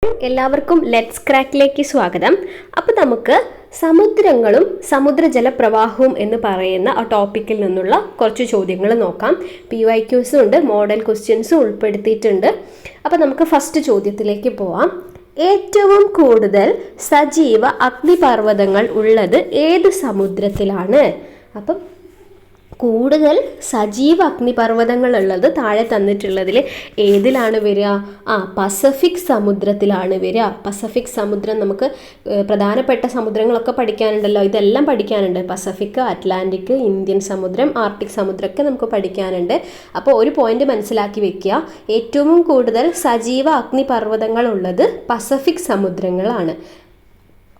എല്ലാവർക്കും ലെറ്റ്സ് ക്രാക്കിലേക്ക് സ്വാഗതം. അപ്പോൾ നമുക്ക് സമുദ്രങ്ങളും സമുദ്രജല പ്രവാഹവും എന്ന് പറയുന്ന ആ ടോപ്പിക്കിൽ നിന്നുള്ള കുറച്ച് ചോദ്യങ്ങൾ നോക്കാം. PYQസും ഉണ്ട്, മോഡൽ ക്വസ്റ്റ്യൻസും ഉൾപ്പെടുത്തിയിട്ടുണ്ട്. അപ്പോൾ നമുക്ക് ഫസ്റ്റ് ചോദ്യത്തിലേക്ക് പോവാം. ഏറ്റവും കൂടുതൽ സജീവ അഗ്നിപർവ്വതങ്ങൾ ഉള്ളത് ഏത് സമുദ്രത്തിലാണ്? അപ്പം കൂടുതൽ സജീവ അഗ്നിപർവ്വതങ്ങൾ ഉള്ളത് താഴെ തന്നിട്ടുള്ളതിൽ ഏതിലാണ് വരിക? പസഫിക് സമുദ്രത്തിലാണ് വരിക. പസഫിക് സമുദ്രം നമുക്ക് പ്രധാനപ്പെട്ട സമുദ്രങ്ങളൊക്കെ പഠിക്കാനുണ്ടല്ലോ, ഇതെല്ലാം പഠിക്കാനുണ്ട്. പസഫിക്, അറ്റ്ലാന്റിക്, ഇന്ത്യൻ സമുദ്രം, ആർട്ടിക് സമുദ്രമൊക്കെ നമുക്ക് പഠിക്കാനുണ്ട്. അപ്പോൾ ഒരു പോയിന്റ് മനസ്സിലാക്കി വെക്കുക, ഏറ്റവും കൂടുതൽ സജീവ അഗ്നിപർവ്വതങ്ങൾ ഉള്ളത് പസഫിക് സമുദ്രങ്ങളാണ്,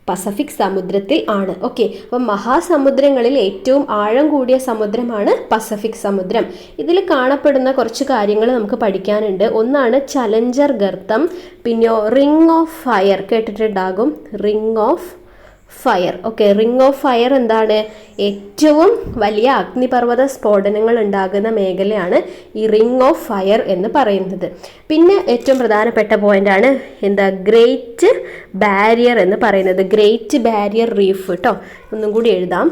പസഫിക് സമുദ്രത്തിൽ ആണ്. ഓക്കെ, അപ്പം മഹാസമുദ്രങ്ങളിൽ ഏറ്റവും ആഴം കൂടിയ സമുദ്രമാണ് പസഫിക് സമുദ്രം. ഇതിൽ കാണപ്പെടുന്ന കുറച്ച് കാര്യങ്ങൾ നമുക്ക് പഠിക്കാനുണ്ട്. ഒന്നാണ് ചലഞ്ചർ ഗർത്തം, പിന്നെ റിംഗ് ഓഫ് ഫയർ കേട്ടിട്ടുണ്ടാകും. Ring of fire. Okay, ring of fire എന്താണ്? ഏറ്റവും വലിയ അഗ്നിപർവ്വത സ്ഫോടനങ്ങൾ ഉണ്ടാകുന്ന മേഖലയാണ് ഈ റിംഗ് ഓഫ് ഫയർ എന്ന് പറയുന്നത്. പിന്നെ ഏറ്റവും പ്രധാനപ്പെട്ട പോയിന്റാണ് എന്താ? ഗ്രേറ്റ് ബാരിയർ എന്ന് പറയുന്നത്. ഗ്രേറ്റ് ബാരിയർ റീഫ് കേട്ടോ. ഒന്നും കൂടി എഴുതാം.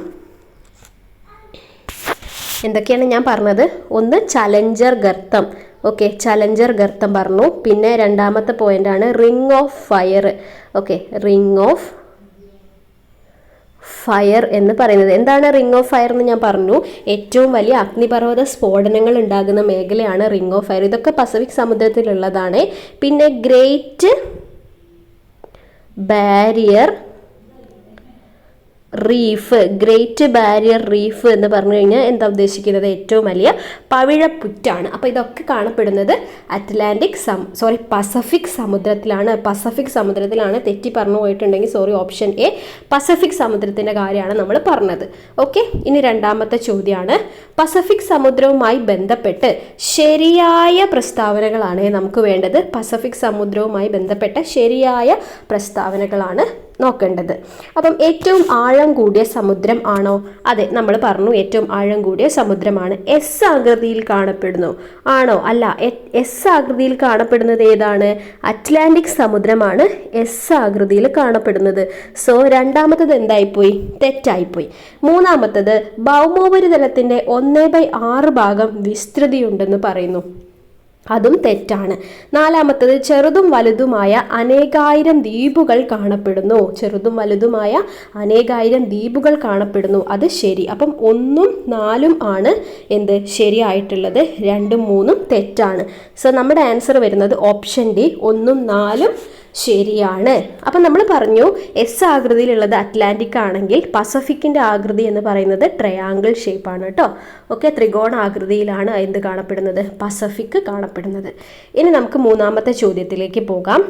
എന്തൊക്കെയാണ് ഞാൻ പറഞ്ഞത്? ഒന്ന് ചലഞ്ചർ ഗർത്തം. ഓക്കെ, ചലഞ്ചർ ഗർത്തം പറഞ്ഞു. പിന്നെ രണ്ടാമത്തെ പോയിന്റാണ് ring of fire. Okay, ring of fire എന്ന് പറയുന്നത്. എന്താണ് റിംഗ് ഓഫ് ഫയർ എന്ന് ഞാൻ പറഞ്ഞു. ഏറ്റവും വലിയ അഗ്നിപർവ്വത സ്ഫോടനങ്ങൾ ഉണ്ടാകുന്ന മേഖലയാണ് റിംഗ് ഓഫ് ഫയർ. ഇതൊക്കെ പസഫിക് സമുദ്രത്തിലുള്ളതാണ്. പിന്നെ great barrier reef. Great barrier reef എന്ന് പറഞ്ഞു കഴിഞ്ഞാൽ എന്താ ഉദ്ദേശിക്കുന്നത്? ഏറ്റവും വലിയ പവിഴപ്പുറ്റാണ്. അപ്പോൾ ഇതൊക്കെ കാണപ്പെടുന്നത് പസഫിക് സമുദ്രത്തിലാണ്. പസഫിക് സമുദ്രത്തിലാണ്. തെറ്റി പറഞ്ഞു പോയിട്ടുണ്ടെങ്കിൽ സോറി, ഓപ്ഷൻ എ പസഫിക് സമുദ്രത്തിൻ്റെ കാര്യമാണ് നമ്മൾ പറഞ്ഞത്. ഓക്കെ, ഇനി രണ്ടാമത്തെ ചോദ്യമാണ്. പസഫിക് സമുദ്രവുമായി ബന്ധപ്പെട്ട് ശരിയായ പ്രസ്താവനകളാണ് നമുക്ക് വേണ്ടത്. പസഫിക് സമുദ്രവുമായി ബന്ധപ്പെട്ട ശരിയായ പ്രസ്താവനകളാണ് നോക്കേണ്ടത്. അപ്പം ഏറ്റവും ആഴം കൂടിയ സമുദ്രം ആണോ? അതെ, നമ്മൾ പറഞ്ഞു ഏറ്റവും ആഴം കൂടിയ സമുദ്രമാണ്. എസ് ആകൃതിയിൽ കാണപ്പെടുന്നു ആണോ? അല്ല, എസ് ആകൃതിയിൽ കാണപ്പെടുന്നത് ഏതാണ്? അറ്റ്ലാന്റിക് സമുദ്രമാണ് എസ് ആകൃതിയിൽ കാണപ്പെടുന്നത്. സോ രണ്ടാമത്തത് എന്തായിപ്പോയി? തെറ്റായിപ്പോയി. മൂന്നാമത്തത് ഭൗമോപരിതലത്തിന്റെ 1/6 ഭാഗം വിസ്തൃതിയുണ്ടെന്ന് പറയുന്നു. അതും തെറ്റാണ്. നാലാമത്തത് ചെറുതും വലുതുമായ അനേകായിരം ദ്വീപുകൾ കാണപ്പെടുന്നു. ചെറുതും വലുതുമായ അനേകായിരം ദ്വീപുകൾ കാണപ്പെടുന്നു. അത് ശരി. അപ്പം 1ഉം 4ഉം ആണ് എന്ത് ശരിയായിട്ടുള്ളത്. 2ഉം 3ഉം തെറ്റാണ്. സോ നമ്മുടെ ആൻസർ വരുന്നത് ഓപ്ഷൻ ഡി, 1ഉം 4ഉം ശരിയാണ്. അപ്പം നമ്മൾ പറഞ്ഞു എസ് ആകൃതിയിലുള്ളത് അറ്റ്ലാന്റിക് ആണെങ്കിൽ പസഫിക്കിൻ്റെ ആകൃതി എന്ന് പറയുന്നത് ട്രയാങ്കിൾ ഷേപ്പാണ് കേട്ടോ. ഓക്കെ, ത്രികോണ ആകൃതിയിലാണ് എന്ത് കാണപ്പെടുന്നത്? പസഫിക് കാണപ്പെടുന്നത്. ഇനി നമുക്ക് മൂന്നാമത്തെ ചോദ്യത്തിലേക്ക് പോകാം.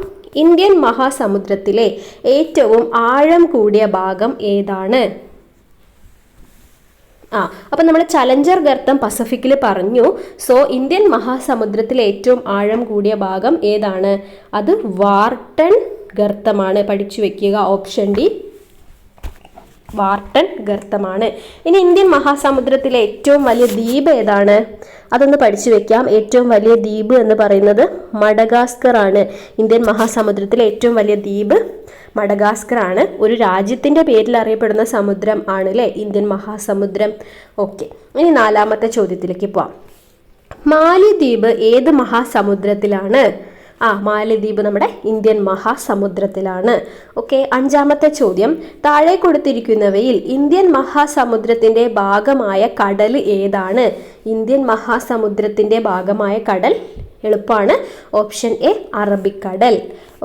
ഇന്ത്യൻ മഹാസമുദ്രത്തിലെ ഏറ്റവും ആഴം കൂടിയ ഭാഗം ഏതാണ്? അപ്പം നമ്മൾ ചലഞ്ചർ ഗർത്തം പസഫിക്കിൽ പറഞ്ഞു. സോ ഇന്ത്യൻ മഹാസമുദ്രത്തിലെ ഏറ്റവും ആഴം കൂടിയ ഭാഗം ഏതാണ്? അത് വാർട്ടൺ ഗർത്തമാണ്. പഠിച്ചു വെക്കുക. ഓപ്ഷൻ ഡി വാർട്ടൺ ഗർത്തമാണ്. ഇനി ഇന്ത്യൻ മഹാസമുദ്രത്തിലെ ഏറ്റവും വലിയ ദ്വീപ് ഏതാണ്? അതൊന്ന് പഠിച്ചു വെക്കാം. ഏറ്റവും വലിയ ദ്വീപ് എന്ന് പറയുന്നത് മഡഗാസ്കർ ആണ്. ഇന്ത്യൻ മഹാസമുദ്രത്തിലെ ഏറ്റവും വലിയ ദ്വീപ് മഡഗാസ്കർ ആണ്. ഒരു രാജ്യത്തിൻ്റെ പേരിൽ അറിയപ്പെടുന്ന സമുദ്രം ആണ് അല്ലേ ഇന്ത്യൻ മഹാസമുദ്രം. ഓക്കെ, ഇനി നാലാമത്തെ ചോദ്യത്തിലേക്ക് പോവാം. മാലിദ്വീപ് ഏത് മഹാസമുദ്രത്തിലാണ്? മാലദ്വീപ് നമ്മുടെ ഇന്ത്യൻ മഹാസമുദ്രത്തിലാണ്. ഓക്കെ, അഞ്ചാമത്തെ ചോദ്യം. താഴെ കൊടുത്തിരിക്കുന്നവയിൽ ഇന്ത്യൻ മഹാസമുദ്രത്തിൻ്റെ ഭാഗമായ കടൽ ഏതാണ്? ഇന്ത്യൻ മഹാസമുദ്രത്തിൻ്റെ ഭാഗമായ കടൽ എളുപ്പമാണ്. ഓപ്ഷൻ എ അറബിക്കടൽ.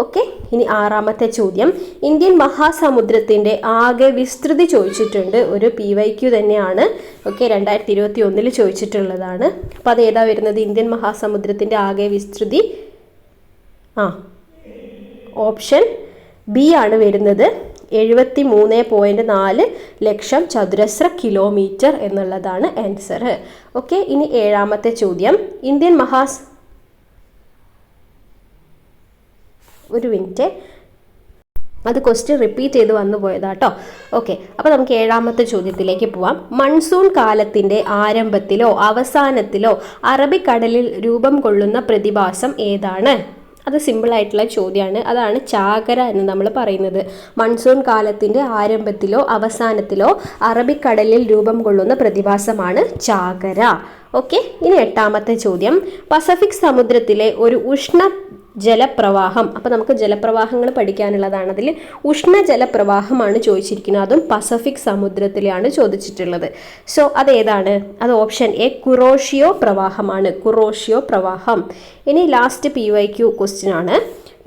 ഓക്കെ, ഇനി ആറാമത്തെ ചോദ്യം. ഇന്ത്യൻ മഹാസമുദ്രത്തിൻ്റെ ആകെ വിസ്തൃതി ചോദിച്ചിട്ടുണ്ട്. ഒരു PYQ തന്നെയാണ്. ഓക്കെ, 2021 ചോദിച്ചിട്ടുള്ളതാണ്. അപ്പോൾ അത് ഏതാ വരുന്നത്? ഇന്ത്യൻ മഹാസമുദ്രത്തിൻ്റെ ആകെ വിസ്തൃതി ഓപ്ഷൻ ബി ആണ് വരുന്നത്. 73.4 ലക്ഷം ചതുരശ്ര കിലോമീറ്റർ എന്നുള്ളതാണ് ആൻസർ. ഓക്കെ, ഇനി ഏഴാമത്തെ ചോദ്യം. ഇന്ത്യൻ ഒരു മിനിറ്റ്, അത് ക്വസ്റ്റ്യൻ റിപ്പീറ്റ് ചെയ്ത് വന്നു പോയതാട്ടോ. ഓക്കെ, അപ്പോൾ നമുക്ക് ഏഴാമത്തെ ചോദ്യത്തിലേക്ക് പോവാം. മൺസൂൺ കാലത്തിൻ്റെ ആരംഭത്തിലോ അവസാനത്തിലോ അറബിക്കടലിൽ രൂപം കൊള്ളുന്ന പ്രതിഭാസം ഏതാണ്? അത് സിമ്പിളായിട്ടുള്ള ചോദ്യമാണ്. അതാണ് ചാകര എന്ന് നമ്മൾ പറയുന്നത്. മൺസൂൺ കാലത്തിൻ്റെ ആരംഭത്തിലോ അവസാനത്തിലോ അറബിക്കടലിൽ രൂപം കൊള്ളുന്ന പ്രതിഭാസമാണ് ചാകര. ഓക്കെ, ഇനി 8ാമത്തെ ചോദ്യം. പസഫിക് സമുദ്രത്തിലെ ഒരു ഉഷ്ണ ജലപ്രവാഹം. അപ്പോൾ നമുക്ക് ജലപ്രവാഹങ്ങൾ പഠിക്കാനുള്ളതാണ്. അതിൽ ഉഷ്ണജലപ്രവാഹമാണ് ചോദിച്ചിരിക്കുന്നത്. അതും പസഫിക് സമുദ്രത്തിലാണ് ചോദിച്ചിട്ടുള്ളത്. സോ അതേതാണ്? അത് ഓപ്ഷൻ എ കുറോഷിയോ പ്രവാഹമാണ്. കുറോഷിയോ പ്രവാഹം. ഇനി ലാസ്റ്റ് PYQ ക്വസ്റ്റ്യൻ ആണ്.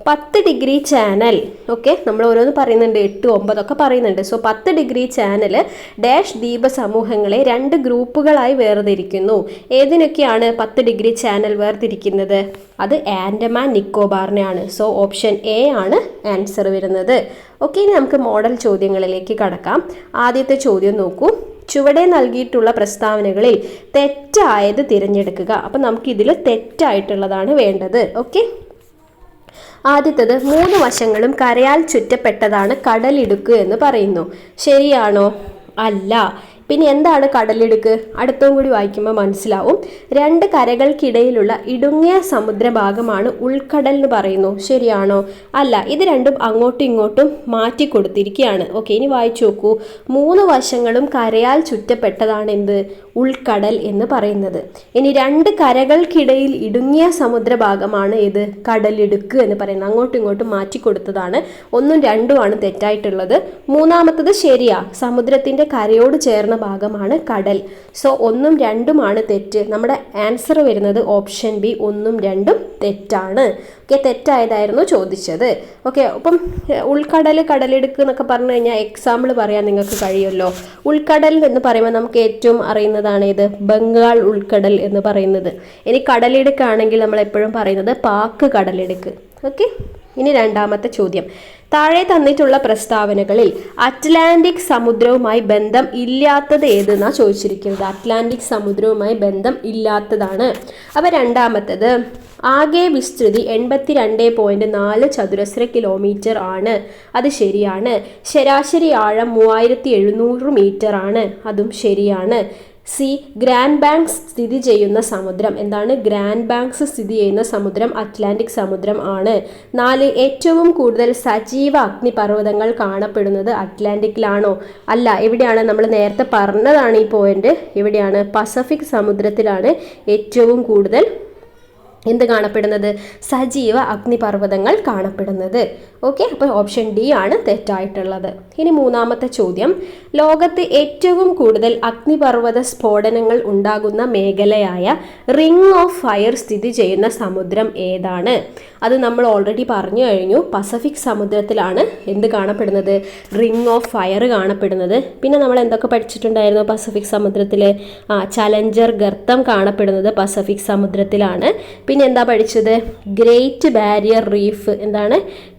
10 ഡിഗ്രി ചാനൽ. ഓക്കെ, നമ്മൾ ഓരോന്ന് പറയുന്നുണ്ട്, 8, 9 ഒക്കെ പറയുന്നുണ്ട്. സോ 10 ഡിഗ്രി ചാനൽ ഡാഷ് ദ്വീപ സമൂഹങ്ങളെ 2 ഗ്രൂപ്പുകളായി വേർതിരിക്കുന്നു. ഏതിനൊക്കെയാണ് 10 ഡിഗ്രി ചാനൽ വേർതിരിക്കുന്നത്? അത് ആൻഡമാൻ നിക്കോബാറിനെയാണ്. സോ ഓപ്ഷൻ എ ആണ് ആൻസർ വരുന്നത്. ഓക്കെ, ഇനി നമുക്ക് മോഡൽ ചോദ്യങ്ങളിലേക്ക് കടക്കാം. ആദ്യത്തെ ചോദ്യം നോക്കൂ. ചുവടെ നൽകിയിട്ടുള്ള പ്രസ്താവനകളിൽ തെറ്റായത് തിരഞ്ഞെടുക്കുക. അപ്പം നമുക്കിതിൽ തെറ്റായിട്ടുള്ളതാണ് വേണ്ടത്. ഓക്കെ, ആദ്യത്തേത് 3 വശങ്ങളും കരയാൽ ചുറ്റപ്പെട്ടതാണ് കടലിടുക്ക് എന്ന് പറയുന്നു. ശരിയാണോ? അല്ല. പിന്നെ എന്താണ് കടലിടുക്ക്? അടുത്തും കൂടി വായിക്കുമ്പോൾ മനസ്സിലാവും. 2 കരകൾക്കിടയിലുള്ള ഇടുങ്ങിയ സമുദ്രഭാഗമാണ് ഉൾക്കടൽ എന്ന് പറയുന്നു. ശരിയാണോ? അല്ല. ഇത് രണ്ടും അങ്ങോട്ടും ഇങ്ങോട്ടും മാറ്റി കൊടുത്തിരിക്കുകയാണ്. ഓക്കെ, ഇനി വായിച്ചു നോക്കൂ. 3 വശങ്ങളും കരയാൽ ചുറ്റപ്പെട്ടതാണ് എന്ത്? ഉൾക്കടൽ എന്ന് പറയുന്നത്. ഇനി 2 കരകൾക്കിടയിൽ ഇടുങ്ങിയ സമുദ്രഭാഗമാണ് ഇത് കടലിടുക്ക് എന്ന് പറയുന്നത്. അങ്ങോട്ടും ഇങ്ങോട്ടും മാറ്റി കൊടുത്തതാണ്. 1ഉം 2ഉം ആണ് തെറ്റായിട്ടുള്ളത്. 3ാമത്തത് ശരിയാ. സമുദ്രത്തിന്റെ കരയോട് ചേർന്ന ഭാഗമാണ് കടൽ. സോ 1ഉം 2ഉം ആണ് തെറ്റ്. നമ്മുടെ ആൻസർ വരുന്നത് ഓപ്ഷൻ ബി 1ഉം 2ഉം തെറ്റാണ്. ഓക്കെ, തെറ്റായതായിരുന്നു ചോദിച്ചത്. ഓക്കെ, അപ്പം ഉൾക്കടൽ കടലിടുക്ക് എന്നൊക്കെ പറഞ്ഞു കഴിഞ്ഞാൽ എക്സാമ്പിൾ പറയാൻ നിങ്ങൾക്ക് കഴിയുമല്ലോ. ഉൾക്കടൽ എന്ന് പറയുമ്പോൾ നമുക്ക് ഏറ്റവും അറിയുന്നതാണ് ഇത് ബംഗാൾ ഉൾക്കടൽ എന്ന് പറയുന്നത്. ഇനി കടലിടുക്കാണെങ്കിൽ നമ്മൾ എപ്പോഴും പറയുന്നത് പാക്ക് കടലിടുക്ക്. ഓക്കെ, ഇനി 2ാമത്തെ ചോദ്യം. താഴെ തന്നിട്ടുള്ള പ്രസ്താവനകളിൽ അറ്റ്ലാന്റിക് സമുദ്രവുമായി ബന്ധം ഇല്ലാത്തത് ഏതെന്നാണ് ചോദിച്ചിരിക്കുന്നത്. അറ്റ്ലാന്റിക് സമുദ്രവുമായി ബന്ധം ഇല്ലാത്തതാണ്. അപ്പോൾ 2ാമത്തേത് ആകെ വിസ്തൃതി 82.4 ചതുരശ്ര കിലോമീറ്റർ ആണ്. അത് ശരിയാണ്. ശരാശരി ആഴം 3700 മീറ്റർ ആണ്. അതും ശരിയാണ്. സി ഗ്രാൻഡ് ബാങ്ക്സ് സ്ഥിതി ചെയ്യുന്ന സമുദ്രം. എന്താണ് ഗ്രാൻഡ് ബാങ്ക്സ് സ്ഥിതി ചെയ്യുന്ന സമുദ്രം? അറ്റ്ലാന്റിക് സമുദ്രം ആണ്. 4 ഏറ്റവും കൂടുതൽ സജീവ അഗ്നിപർവ്വതങ്ങൾ കാണപ്പെടുന്നത് അറ്റ്ലാന്റിക്കിലാണോ? അല്ല. എവിടെയാണ്? നമ്മൾ നേരത്തെ പറഞ്ഞതാണ് ഈ പോയിന്റ്. എവിടെയാണ്? പസഫിക് സമുദ്രത്തിലാണ് ഏറ്റവും കൂടുതൽ എന്ത് കാണപ്പെടുന്നത്? സജീവ അഗ്നിപർവ്വതങ്ങൾ കാണപ്പെടുന്നത്. ഓക്കെ, അപ്പോൾ ഓപ്ഷൻ ഡി ആണ് തെറ്റായിട്ടുള്ളത്. ഇനി 3ാമത്തെ ചോദ്യം. ലോകത്ത് ഏറ്റവും കൂടുതൽ അഗ്നിപർവ്വത സ്ഫോടനങ്ങൾ ഉണ്ടാകുന്ന മേഖലയായ റിംഗ് ഓഫ് ഫയർ സ്ഥിതി ചെയ്യുന്ന സമുദ്രം ഏതാണ്? അത് നമ്മൾ ഓൾറെഡി പറഞ്ഞു കഴിഞ്ഞു. പസഫിക് സമുദ്രത്തിലാണ് എന്ത് കാണപ്പെടുന്നത്? റിംഗ് ഓഫ് ഫയർ കാണപ്പെടുന്നത്. പിന്നെ നമ്മൾ എന്തൊക്കെ പഠിച്ചിട്ടുണ്ടായിരുന്നു പസഫിക് സമുദ്രത്തിൽ? ചലഞ്ചർ ഗർത്തം കാണപ്പെടുന്നത് പസഫിക് സമുദ്രത്തിലാണ്. പിന്നെ എന്താ പഠിച്ചത്? Great barrier reef. എന്താണ്?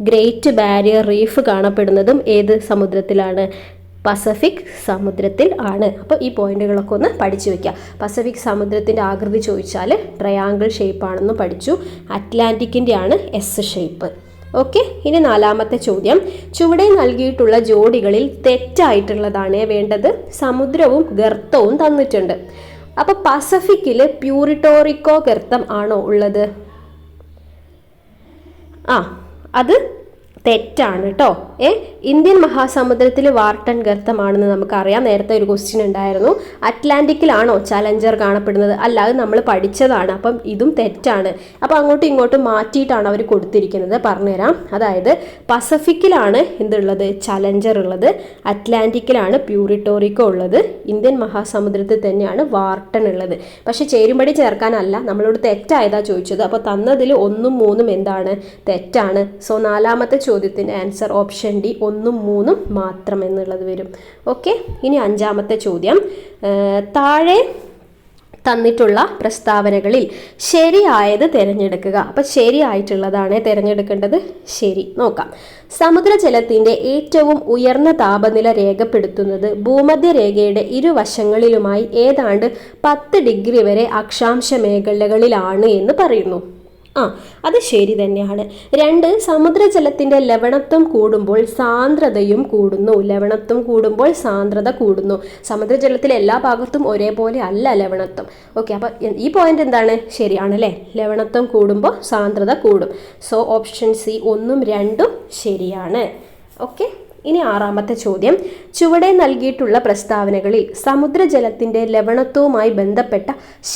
ഗ്രേറ്റ് ബാരിയർ റീഫ് കാണപ്പെടുന്നതും ഏത് സമുദ്രത്തിലാണ്? പസഫിക് സമുദ്രത്തിൽ ആണ്. അപ്പോൾ ഈ പോയിന്റുകളൊക്കെ ഒന്ന് പഠിച്ചു വെക്കുക. പസഫിക് സമുദ്രത്തിൻ്റെ ആകൃതി ചോദിച്ചാൽ ട്രയാങ്കിൾ ഷേപ്പാണെന്ന് പഠിച്ചു. അറ്റ്ലാന്റിക്കിൻ്റെ ആണ് എസ് ഷേപ്പ്. ഓക്കെ, ഇനി 4ാമത്തെ ചോദ്യം. ചുവടെ നൽകിയിട്ടുള്ള ജോഡികളിൽ തെറ്റായിട്ടുള്ളതാണ് വേണ്ടത്. സമുദ്രവും ഗർത്തവും തന്നിട്ടുണ്ട്. അപ്പോൾ പസഫിക്കിൽ പ്യൂരിട്ടോറിക്കോ ഗർത്തം ആണോ ഉള്ളത്? അത് തെറ്റാണ് കേട്ടോ. ഇന്ത്യൻ മഹാസമുദ്രത്തിൽ വാർട്ടൺ ഗർത്തമാണെന്ന് നമുക്കറിയാം. നേരത്തെ ഒരു ക്വസ്റ്റ്യൻ ഉണ്ടായിരുന്നു. അറ്റ്ലാന്റിക്കിലാണോ ചലഞ്ചർ കാണപ്പെടുന്നത്? അല്ല, അത് നമ്മൾ പഠിച്ചതാണ്. അപ്പം ഇതും തെറ്റാണ്. അപ്പോൾ അങ്ങോട്ടും ഇങ്ങോട്ടും മാറ്റിയിട്ടാണ് അവർ കൊടുത്തിരിക്കുന്നത്. പറഞ്ഞുതരാം. അതായത് പസഫിക്കിലാണ് എന്തുള്ളത്? ചലഞ്ചർ ഉള്ളത്. അറ്റ്ലാന്റിക്കിലാണ് പ്യൂരിട്ടോറിക്കോ ഉള്ളത്. ഇന്ത്യൻ മഹാസമുദ്രത്തിൽ തന്നെയാണ് വാർട്ടൺ ഉള്ളത്. പക്ഷെ ചേരുംപടി ചേർക്കാനല്ല, നമ്മളോട് തെറ്റായതാ ചോദിച്ചത്. അപ്പോൾ തന്നതിൽ 1ഉം 3ഉം എന്താണ്? തെറ്റാണ്. സോ 4ാമത്തെ ചോദ്യത്തിൻ്റെ ആൻസർ ഓപ്ഷൻ ഡി 1ഉം 3ഉം മാത്രം എന്നുള്ളത് വരും. ഓക്കെ, ഇനി 5ാമത്തെ ചോദ്യം. താഴെ തന്നിട്ടുള്ള പ്രസ്താവനകളിൽ ശരിയായത് തിരഞ്ഞെടുക്കുക. അപ്പം ശരിയായിട്ടുള്ളതാണ് തിരഞ്ഞെടുക്കേണ്ടത്. ശരി, നോക്കാം. സമുദ്രജലത്തിൻ്റെ ഏറ്റവും ഉയർന്ന താപനില രേഖപ്പെടുത്തുന്നത് ഭൂമധ്യരേഖയുടെ ഇരുവശങ്ങളിലുമായി ഏതാണ്ട് 10 ഡിഗ്രി വരെ അക്ഷാംശ മേഖലകളിലാണ് എന്ന് പറയുന്നു. അത് ശരി തന്നെയാണ്. 2, സമുദ്രജലത്തിന്റെ ലവണത്വം കൂടുമ്പോൾ സാന്ദ്രതയും കൂടുന്നു. ലവണത്വം കൂടുമ്പോൾ സാന്ദ്രത കൂടുന്നു. സമുദ്രജലത്തിലെ എല്ലാ ഭാഗത്തും ഒരേപോലെ അല്ല ലവണത്വം. ഓക്കെ, അപ്പം ഈ പോയിന്റ് എന്താണ്? ശരിയാണ് അല്ലേ? ലവണത്വം കൂടുമ്പോൾ സാന്ദ്രത കൂടും. സോ ഓപ്ഷൻ സി 1ഉം 2ഉം ശരിയാണ്. ഓക്കെ, ഇനി 6ാമത്തെ ചോദ്യം. ചുവടെ നൽകിയിട്ടുള്ള പ്രസ്താവനകളിൽ സമുദ്രജലത്തിന്റെ ലവണത്വവുമായി ബന്ധപ്പെട്ട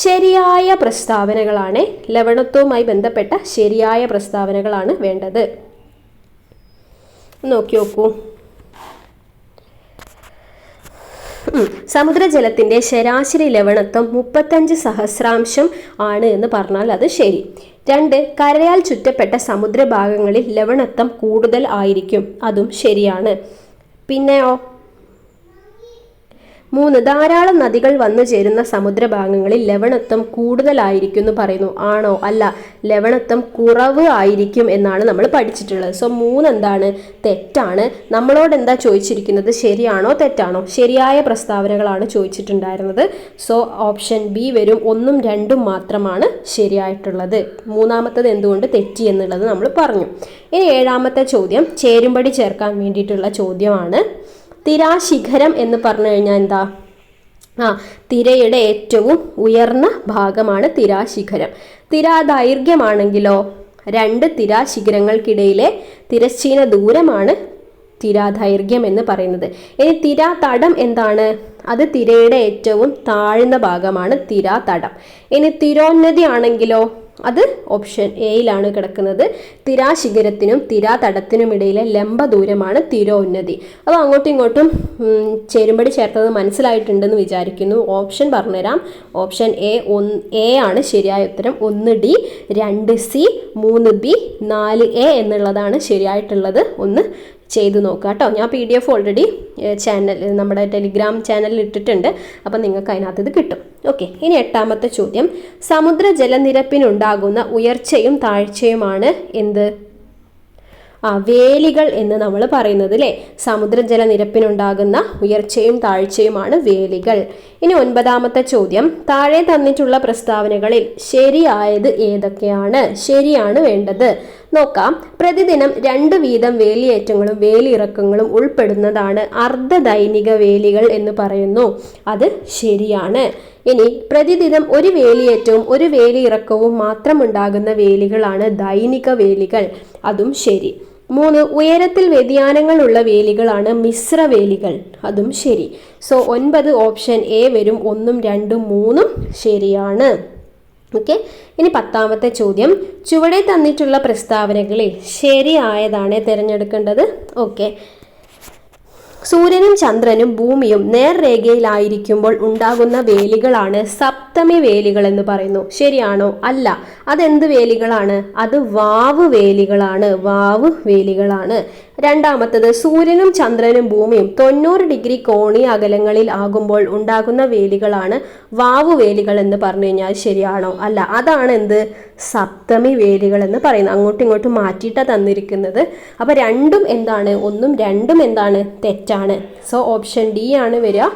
ശരിയായ പ്രസ്താവനകളാണ്. ലവണത്വവുമായി ബന്ധപ്പെട്ട ശരിയായ പ്രസ്താവനകളാണ് വേണ്ടത്. നോക്കി നോക്കൂ. സമുദ്രജലത്തിന്റെ ശരാശരി ലവണത്വം 35 സഹസ്രാംശം ആണ് എന്ന് പറഞ്ഞാൽ അത് ശരി. 2, കരയാൽ ചുറ്റപ്പെട്ട സമുദ്രഭാഗങ്ങളിൽ ലവണത്വം കൂടുതൽ ആയിരിക്കും. അതും ശരിയാണ്. പിന്നെയോ 3, ധാരാളം നദികൾ വന്നു ചേരുന്ന സമുദ്രഭാഗങ്ങളിൽ ലവണത്വം കൂടുതലായിരിക്കും എന്ന് പറയുന്നു. ആണോ? അല്ല, ലവണത്വം കുറവ് ആയിരിക്കും എന്നാണ് നമ്മൾ പഠിച്ചിട്ടുള്ളത്. സോ 3 എന്താണ്? തെറ്റാണ്. നമ്മളോട് എന്താ ചോദിച്ചിരിക്കുന്നത്? ശരിയാണോ തെറ്റാണോ? ശരിയായ പ്രസ്താവനകളാണ് ചോദിച്ചിട്ടുണ്ടായിരുന്നത്. സോ ഓപ്ഷൻ ബി വരും. 1ഉം 2ഉം മാത്രമാണ് ശരിയായിട്ടുള്ളത്. 3ാമത്തത് എന്തുകൊണ്ട് തെറ്റി എന്നുള്ളത് നമ്മൾ പറഞ്ഞു. ഇനി 7ാമത്തെ ചോദ്യം ചേരുംപടി ചേർക്കാൻ വേണ്ടിയിട്ടുള്ള ചോദ്യമാണ്. തിരാശിഖരം എന്ന് പറഞ്ഞു കഴിഞ്ഞാൽ എന്താ? തിരയുടെ ഏറ്റവും ഉയർന്ന ഭാഗമാണ് തിരാശിഖരം. തിരാദൈർഘ്യമാണെങ്കിലോ 2 തിരാശിഖരങ്ങൾക്കിടയിലെ തിരശ്ചീന ദൂരമാണ് തിരാദൈർഘ്യം എന്ന് പറയുന്നത്. ഇനി തിരാതടം എന്താണ്? അത് തിരയുടെ ഏറ്റവും താഴ്ന്ന ഭാഗമാണ് തിരാതടം. ഇനി തിരോന്നതി ആണെങ്കിലോ അത് ഓപ്ഷൻ എയിലാണ് കിടക്കുന്നത്. തിരാശിഖരത്തിനും തിരാതടത്തിനുമിടയിലെ ലംബ ദൂരമാണ് തിരോന്നതി. അപ്പോൾ അങ്ങോട്ടും ഇങ്ങോട്ടും ചേരുംപടി ചേർത്തത് മനസ്സിലായിട്ടുണ്ടെന്ന് വിചാരിക്കുന്നു. ഓപ്ഷൻ പറഞ്ഞുതരാം. ഓപ്ഷൻ എ ആണ് ശരിയായ ഉത്തരം. 1D, 2C, 3B, 4A എന്നുള്ളതാണ് ശരിയായിട്ടുള്ളത്. ഒന്ന് ചെയ്തു നോക്കുക കേട്ടോ. ഞാൻ PDF ഓൾറെഡി നമ്മുടെ ടെലിഗ്രാം ചാനലിൽ ഇട്ടിട്ടുണ്ട്. അപ്പം നിങ്ങൾക്ക് അതിനകത്ത് ഇത് കിട്ടും. ഓക്കെ, ഇനി 8ാമത്തെ ചോദ്യം. സമുദ്ര ജലനിരപ്പിനുണ്ടാകുന്ന ഉയർച്ചയും താഴ്ചയുമാണ് എന്ത്? വേലികൾ എന്ന് നമ്മൾ പറയുന്നത് അല്ലേ? സമുദ്രജലനിരപ്പിനുണ്ടാകുന്ന ഉയർച്ചയും താഴ്ചയുമാണ് വേലികൾ. ഇനി 9ാമത്തെ ചോദ്യം. താഴെ തന്നിട്ടുള്ള പ്രസ്താവനകളിൽ ശരിയായത് ഏതൊക്കെയാണ്? ശരിയാണ് വേണ്ടത്. നോക്കാം. പ്രതിദിനം 2 വീതം വേലിയേറ്റങ്ങളും വേലിയിറക്കങ്ങളും ഉൾപ്പെടുന്നതാണ് അർദ്ധദൈനിക വേലികൾ എന്ന് പറയുന്നു. അത് ശരിയാണ്. ഇനി പ്രതിദിനം 1 വേലിയേറ്റവും 1 വേലിയിറക്കവും മാത്രം ഉണ്ടാകുന്ന വേലികളാണ് ദൈനിക വേലികൾ. അതും ശരി. 3, ഉയരത്തിൽ വ്യതിയാനങ്ങൾ ഉള്ള വേലികളാണ് മിശ്രവേലികൾ. അതും ശരി. സോ 9 ഓപ്ഷൻ എ വരും. 1ഉം 2ഉം 3ഉം ശരിയാണ്. ഓക്കെ, ഇനി 10ാമത്തെ ചോദ്യം. ചുവടെ തന്നിട്ടുള്ള പ്രസ്താവനകളിൽ ശരിയായതാണ് തിരഞ്ഞെടുക്കേണ്ടത്. ഓക്കെ, സൂര്യനും ചന്ദ്രനും ഭൂമിയും നേർരേഖയിലായിരിക്കുമ്പോൾ ഉണ്ടാകുന്ന വേലികളാണ് സപ്തമി വേലികൾ എന്ന് പറയുന്നു. ശരിയാണോ? അല്ല. അതെന്ത് വേലികളാണ്? അത് വാവ് വേലികളാണ്. വാവ് വേലികളാണ്. 2ാമത്തത് സൂര്യനും ചന്ദ്രനും ഭൂമിയും 90 ഡിഗ്രി കോണീയ അകലങ്ങളിൽ ആകുമ്പോൾ ഉണ്ടാകുന്ന വേലികളാണ് വാവ് വേലികൾ എന്ന് പറഞ്ഞു കഴിഞ്ഞാൽ ശരിയാണോ? അല്ല. അതാണ് എന്ത്? സപ്തമി വേലികൾ എന്ന് പറയുന്നത്. അങ്ങോട്ടും ഇങ്ങോട്ടും മാറ്റിയിട്ടാണ് തന്നിരിക്കുന്നത്. അപ്പോൾ 2ഉം എന്താണ്? 1ഉം 2ഉം എന്താണ്? തെറ്റാണ്. സോ ഓപ്ഷൻ ഡി ആണ് വരിക.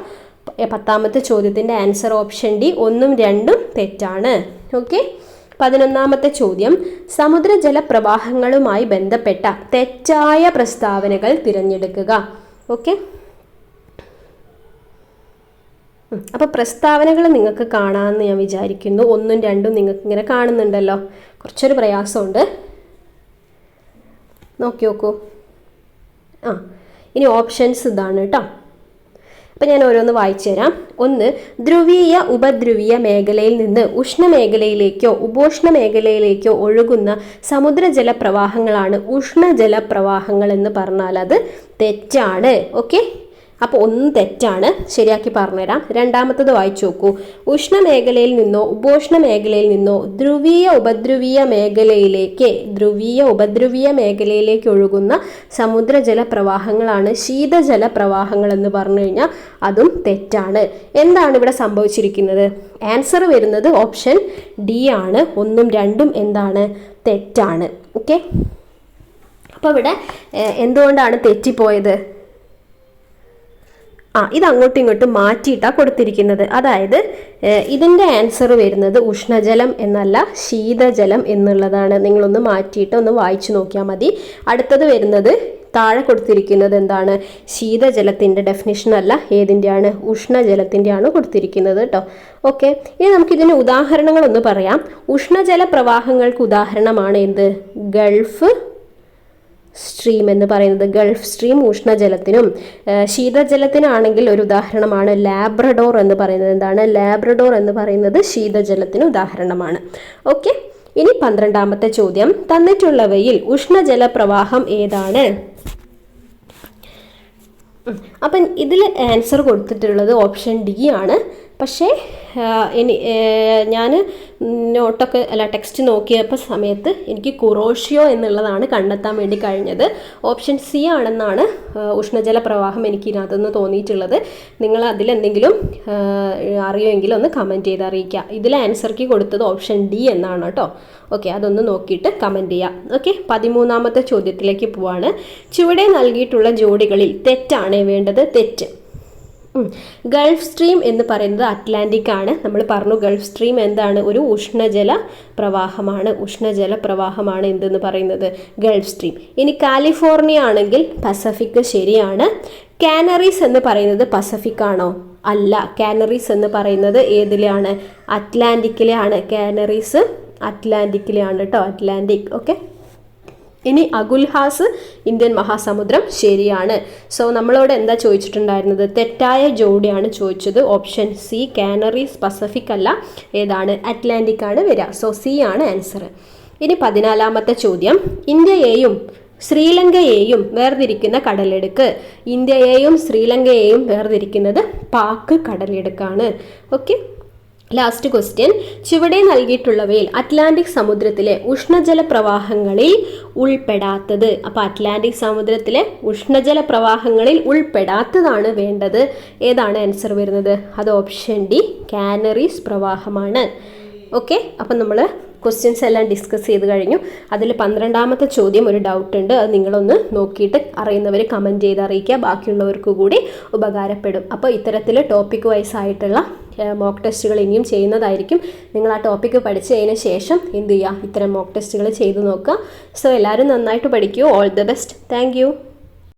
10ാമത്തെ ചോദ്യത്തിൻ്റെ ആൻസർ ഓപ്ഷൻ ഡി. 1ഉം 2ഉം തെറ്റാണ്. ഓക്കെ, 11ാമത്തെ ചോദ്യം. സമുദ്രജല പ്രവാഹങ്ങളുമായി ബന്ധപ്പെട്ട തെറ്റായ പ്രസ്താവനകൾ തിരഞ്ഞെടുക്കുക. ഓക്കെ, അപ്പോൾ പ്രസ്താവനകൾ നിങ്ങൾക്ക് കാണാമെന്ന് ഞാൻ വിചാരിക്കുന്നു. 1ഉം 2ഉം നിങ്ങൾക്ക് ഇങ്ങനെ കാണുന്നുണ്ടല്ലോ. കുറച്ചൊരു പ്രയാസമുണ്ട്. നോക്കി നോക്കൂ. ഇനി ഓപ്ഷൻസ് ഇതാണ് കേട്ടോ. അപ്പം ഞാൻ ഓരോന്ന് വായിച്ചു തരാം. 1, ധ്രുവീയ ഉപധ്രുവീയ മേഖലയിൽ നിന്ന് ഉഷ്ണമേഖലയിലേക്കോ ഉപോഷ്ണ മേഖലയിലേക്കോ ഒഴുകുന്ന സമുദ്രജല പ്രവാഹങ്ങളാണ് ഉഷ്ണജല പ്രവാഹങ്ങൾ എന്ന് പറഞ്ഞാൽ അത് തെറ്റാണ്. ഓക്കെ, അപ്പോൾ 1 തെറ്റാണ്. ശരിയാക്കി പറഞ്ഞുതരാം. 2ാമത്തത് വായിച്ചു നോക്കൂ. ഉഷ്ണമേഖലയിൽ നിന്നോ ഉപോഷ്ണ മേഖലയിൽ നിന്നോ ധ്രുവീയ ഉപധ്രുവീയ മേഖലയിലേക്ക് ഒഴുകുന്ന സമുദ്രജല പ്രവാഹങ്ങളാണ് ശീതജല പ്രവാഹങ്ങൾ എന്ന് പറഞ്ഞു കഴിഞ്ഞാൽ അതും തെറ്റാണ്. എന്താണ് ഇവിടെ സംഭവിച്ചിരിക്കുന്നത്? ആൻസർ വരുന്നത് ഓപ്ഷൻ ഡി ആണ്. 1ഉം 2ഉം എന്താണ്? തെറ്റാണ്. ഓക്കെ, അപ്പോൾ ഇവിടെ എന്തുകൊണ്ടാണ് തെറ്റിപ്പോയത്? ഇത് അങ്ങോട്ടും ഇങ്ങോട്ടും മാറ്റിയിട്ടാണ് കൊടുത്തിരിക്കുന്നത്. അതായത് ഇതിൻ്റെ ആൻസർ വരുന്നത് ഉഷ്ണജലം എന്നല്ല ശീതജലം എന്നുള്ളതാണ്. നിങ്ങളൊന്ന് മാറ്റിയിട്ട് ഒന്ന് വായിച്ചു നോക്കിയാൽ മതി. അടുത്തത് വരുന്നത് താഴെ കൊടുത്തിരിക്കുന്നത് എന്താണ്? ശീതജലത്തിൻ്റെ ഡെഫിനിഷൻ അല്ല, ഏതിൻ്റെയാണ്? ഉഷ്ണജലത്തിൻ്റെയാണ് കൊടുത്തിരിക്കുന്നത് കേട്ടോ. ഓക്കെ, ഇനി നമുക്കിതിന് ഉദാഹരണങ്ങളൊന്ന് പറയാം. ഉഷ്ണജല പ്രവാഹങ്ങൾക്ക് ഉദാഹരണമാണ് എന്ത്? ഗൾഫ് സ്ട്രീം എന്ന് പറയുന്നത്. Gulf stream ഉഷ്ണജലത്തിനും. ശീതജലത്തിനാണെങ്കിൽ ഒരു ഉദാഹരണമാണ് ലാബ്രഡോർ എന്ന് പറയുന്നത്. എന്താണ്? ലാബ്രഡോർ എന്ന് പറയുന്നത് ശീതജലത്തിന് ഉദാഹരണമാണ്. ഓക്കെ, ഇനി 12ാമത്തെ ചോദ്യം. തന്നിട്ടുള്ളവയിൽ ഉഷ്ണജല പ്രവാഹം ഏതാണ്? അപ്പം ഇതിൽ ആൻസർ കൊടുത്തിട്ടുള്ളത് ഓപ്ഷൻ ഡി ആണ്. പക്ഷേ ഞാൻ നോട്ടൊക്കെ ടെക്സ്റ്റ് നോക്കിയപ്പോൾ സമയത്ത് എനിക്ക് കുറോഷിയോ എന്നുള്ളതാണ് കണ്ടെത്താൻ വേണ്ടി കഴിഞ്ഞത്. ഓപ്ഷൻ സി ആണെന്നാണ് ഉഷ്ണജല പ്രവാഹം എനിക്ക് ഇതിനകത്തുനിന്ന് തോന്നിയിട്ടുള്ളത്. നിങ്ങൾ അതിലെന്തെങ്കിലും അറിയുമെങ്കിൽ ഒന്ന് കമൻറ്റ് ചെയ്ത് അറിയിക്കുക. ഇതിൽ ആൻസർക്ക് കൊടുത്തത് ഓപ്ഷൻ ഡി എന്നാണ് കേട്ടോ. ഓക്കെ, അതൊന്ന് നോക്കിയിട്ട് കമൻറ്റ് ചെയ്യാം. ഓക്കെ, 13ാമത്തെ ചോദ്യത്തിലേക്ക് പോവാണ്. ചുവടെ നൽകിയിട്ടുള്ള ജോഡികളിൽ തെറ്റാണ് വേണ്ടത്. തെറ്റ്. ഗൾഫ് സ്ട്രീം എന്ന് പറയുന്നത് അറ്റ്ലാന്റിക് ആണ്. നമ്മൾ പറഞ്ഞു ഗൾഫ് സ്ട്രീം എന്താണ്? ഒരു ഉഷ്ണജല പ്രവാഹമാണ്. ഉഷ്ണജല പ്രവാഹമാണ് എന്തെന്ന് പറയുന്നത്? Gulf stream. ഇനി കാലിഫോർണിയ ആണെങ്കിൽ പസഫിക്. ശരിയാണ്. കാനറീസ് എന്ന് പറയുന്നത് പസഫിക് ആണോ? അല്ല. കാനറീസ് എന്ന് പറയുന്നത് ഏതിലാണ്? അറ്റ്ലാന്റിക്കിലാണ്. കാനറീസ് അറ്റ്ലാന്റിക്കിലാണ് കേട്ടോ. അറ്റ്ലാന്റിക്. ഓക്കെ, ഇനി അഗുൽഹാസ് ഇന്ത്യൻ മഹാസമുദ്രം. ശരിയാണ്. സോ നമ്മളോട് എന്താ ചോദിച്ചിട്ടുണ്ടായിരുന്നത്? തെറ്റായ ജോഡിയാണ് ചോദിച്ചത്. ഓപ്ഷൻ സി കാനറീസ് പസഫിക് അല്ല, ഏതാണ്? അറ്റ്ലാന്റിക് ആണ് വരിക. സോ സി ആണ് ആൻസർ. ഇനി 14ാമത്തെ ചോദ്യം. ഇന്ത്യയെയും ശ്രീലങ്കയെയും വേർതിരിക്കുന്ന കടലെടുക്ക്. ഇന്ത്യയെയും ശ്രീലങ്കയെയും വേർതിരിക്കുന്നത് പാക് കടലെടുക്കാണ്. Okay, last question. ചുവടെ നൽകിയിട്ടുള്ളവയിൽ അറ്റ്ലാന്റിക് സമുദ്രത്തിലെ ഉഷ്ണജല പ്രവാഹങ്ങളിൽ ഉൾപ്പെടാത്തത്. അപ്പോൾ അറ്റ്ലാന്റിക് സമുദ്രത്തിലെ ഉഷ്ണജല പ്രവാഹങ്ങളിൽ ഉൾപ്പെടാത്തതാണ് വേണ്ടത്. ഏതാണ് ആൻസർ വരുന്നത്? അത് ഓപ്ഷൻ ഡി കാനറീസ് പ്രവാഹമാണ്. ഓക്കെ, അപ്പം നമ്മൾ ക്വസ്റ്റ്യൻസ് എല്ലാം ഡിസ്കസ് ചെയ്ത് കഴിഞ്ഞു. അതിൽ 12ാമത്തെ ചോദ്യം ഒരു ഡൗട്ട് ഉണ്ട്. അത് നിങ്ങളൊന്ന് നോക്കിയിട്ട് അറിയുന്നവർ കമൻറ്റ് ചെയ്ത് അറിയിക്കുക. ബാക്കിയുള്ളവർക്ക് കൂടി ഉപകാരപ്പെടും. അപ്പോൾ ഇത്തരത്തിൽ ടോപ്പിക് വൈസ് ആയിട്ടുള്ള മോക്ക് ടെസ്റ്റുകൾ ഇനിയും ചെയ്യുന്നതായിരിക്കും. നിങ്ങൾ ആ ടോപ്പിക്ക് പഠിച്ചതിന് ശേഷം എന്ത് ചെയ്യുക? ഇത്തരം മോക്ക് ടെസ്റ്റുകൾ ചെയ്ത് നോക്കുക. സോ എല്ലാവരും നന്നായിട്ട് പഠിക്കൂ. All the best. Thank U.